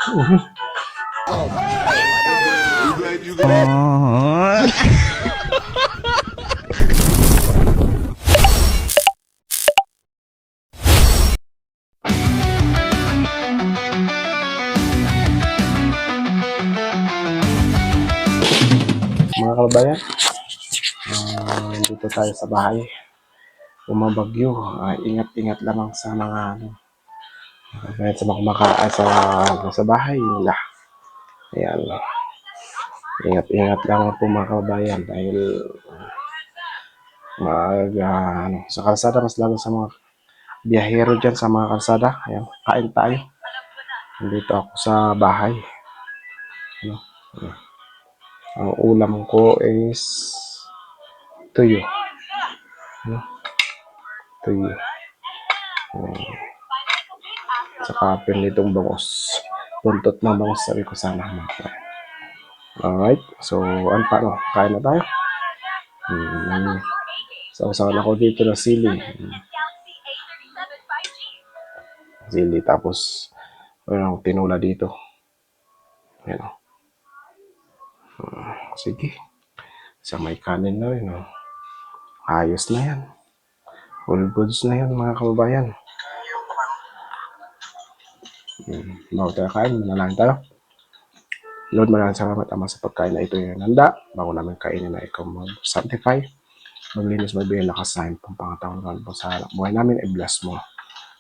Mga kababayan, dito tayo sa bahay. Bumabagyo, ingat-ingat lamang sa mga sa mga kumakain sa bahay nila. Ayan, ingat-ingat lamang po mga kababayan dahil sa kalsada, mas lalo sa mga biyahero dyan sa mga kalsada. Ayan, kain tayo. Nandito ako sa bahay. Ano? Ang ulam ko is tuyo. Tuyo. Saka pinitong bangos. Buntot ng bangos, sabi ko sana mga. Alright, so paano? Kain na tayo. Sausawan ako dito ng sili. Sili, tapos mayroon tinula dito. Ayan o. Sige. Sa may kanin na rin o. Ayos na yan. All goods na yan mga kababayan. Bago tayo kain, manalangin tayo. Lord, maraming salamat Ama sa pagkain na ito yung handa. Bago namin kainin na ikaw mag-sanctify, maglinis, magbigay lakas sa amin pang pangatawang po sa buhay namin, i-bless mo.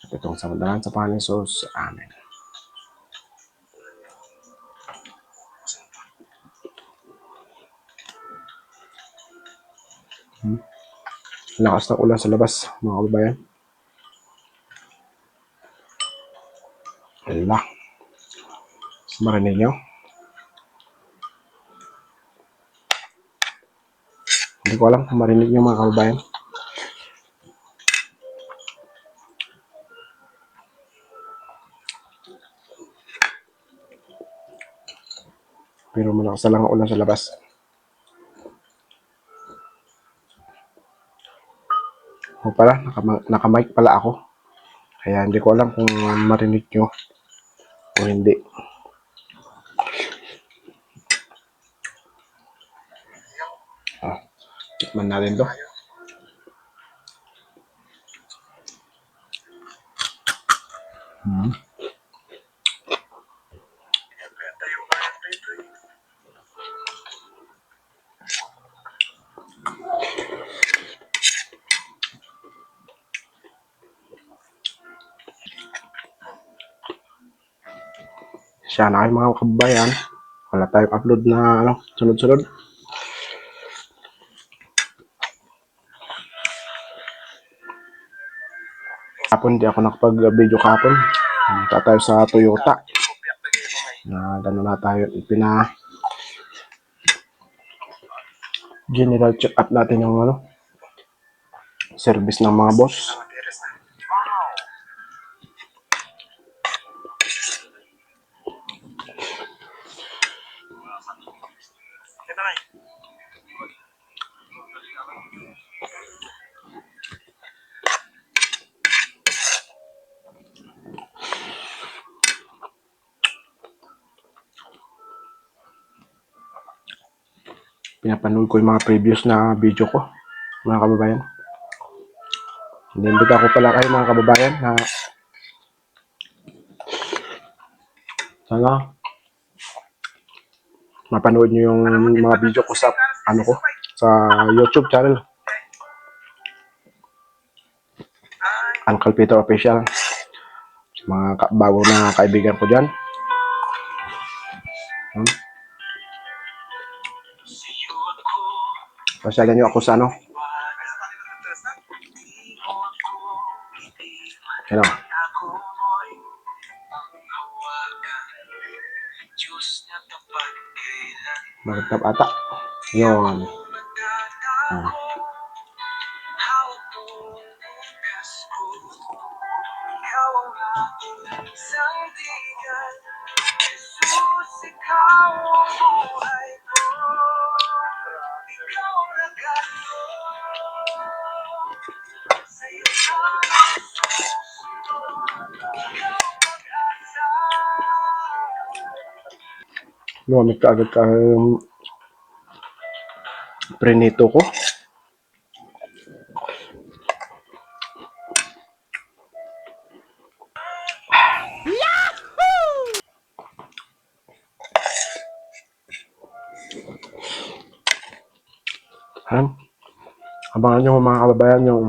At itong sa madalan sa Panginoon Jesus. Amen. Lakas ng ulan sa labas, mga kababayan. Ala. Marinig nyo? Hindi ko alam kung marinig nyo mga kababayan. Pero malakas na lang ang ulan sa labas. O pala, naka-mic pala ako. Kaya hindi ko alam kung marinig nyo o hindi. Tikman natin to. Siya na kayo mga kababayan. Wala tayong upload na sunod-sunod. Kapon, di ako nakapag-video kapon. Punta tayo sa Toyota. Gano'n na tayo general check up natin yung service ng mga boss. Pinapanood ko yung mga previous na video ko, mga kababayan. Inimbita ko pala kayo mga kababayan na sana mapanood nyo yung mga video ko sa sa YouTube channel, Uncle Peter Official. Mga bago na kaibigan ko dyan. Pasyalan nyo ako sa Hello. Magtap ata. Yun. Lumamig ka agad ka prenito ko. Han? Abangan nyo mga kababayan yung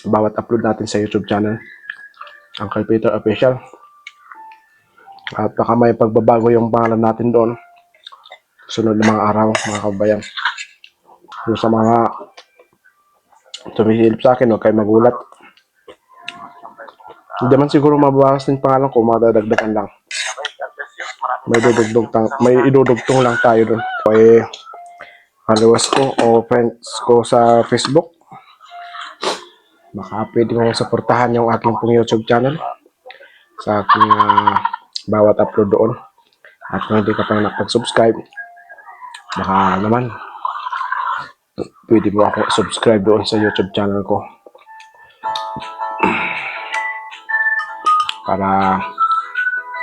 bawat upload natin sa YouTube channel. Uncle Peter Official. At baka may pagbabago yung pangalan natin doon. Sunod na mga araw, mga kababayan. Yung sa mga tumihilip sa akin, huwag kayo magulat. Hindi man siguro mababawas din pangalan ko, madadagdagan lang. May idudugtong lang tayo doon. Kaya followers ko o friends ko sa Facebook, baka pwede mo supportahan yung aking pong YouTube channel sa aking bawat upload doon. At kung hindi ka pa nakapag-subscribe, baka naman pwede mo ako subscribe doon sa YouTube channel ko para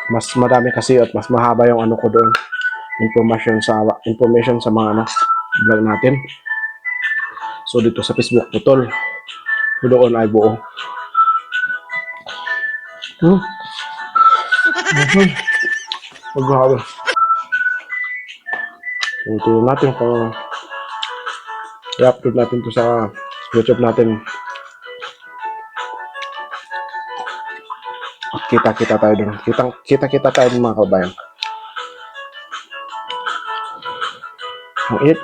mas marami kasi at mas mahaba yung ano ko doon, information sa mga vlog natin. So dito sa Facebook putol, doon ay buo. Magbahawa. Tingnan natin kung i-upload natin to sa YouTube natin. Kita-kita tayo dun. Kita-kita tayo dun mga kabayan. Ang it.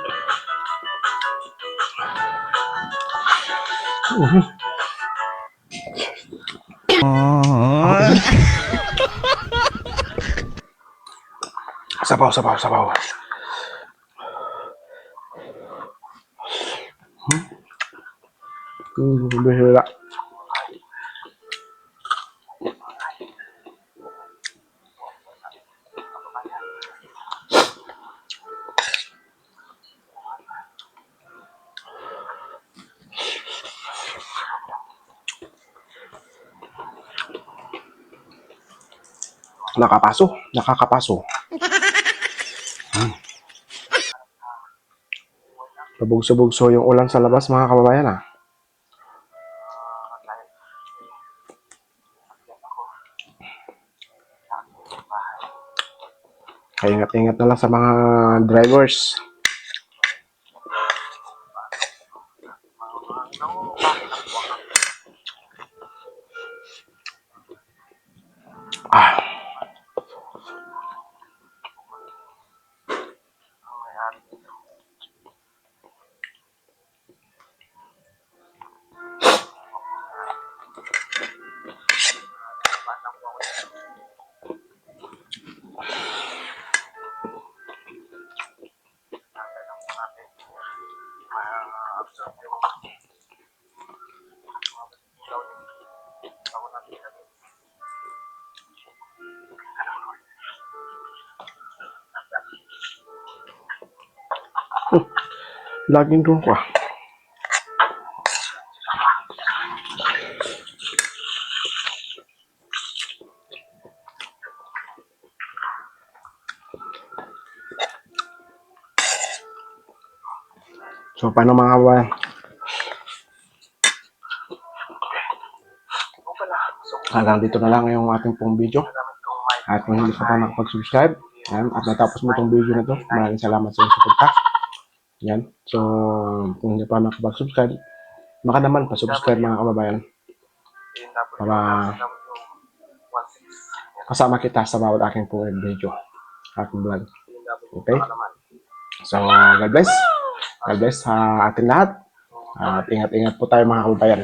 Sabaw, sabaw, sabaw. Bihira. Nakakapaso. Pabugso-bugso yung ulan sa labas mga kababayan ah. Kaya ingat-ingat na lang sa mga drivers. Ah. Laging doon ko ah. So paano mga kababayan? Hanggang dito na lang yung ating pong video. At kung hindi ka pa nakapag-subscribe, at natapos mo itong video na to, maraming salamat sa iyong suporta. Yan. So, kung hindi pa nakapag-subscribe, baka naman pa-subscribe mga kababayan. Para kasama kita sa bawat aking pong video, aking vlog. Okay? So, God bless. God bless sa ating lahat. At ingat-ingat po tayo mga kababayan.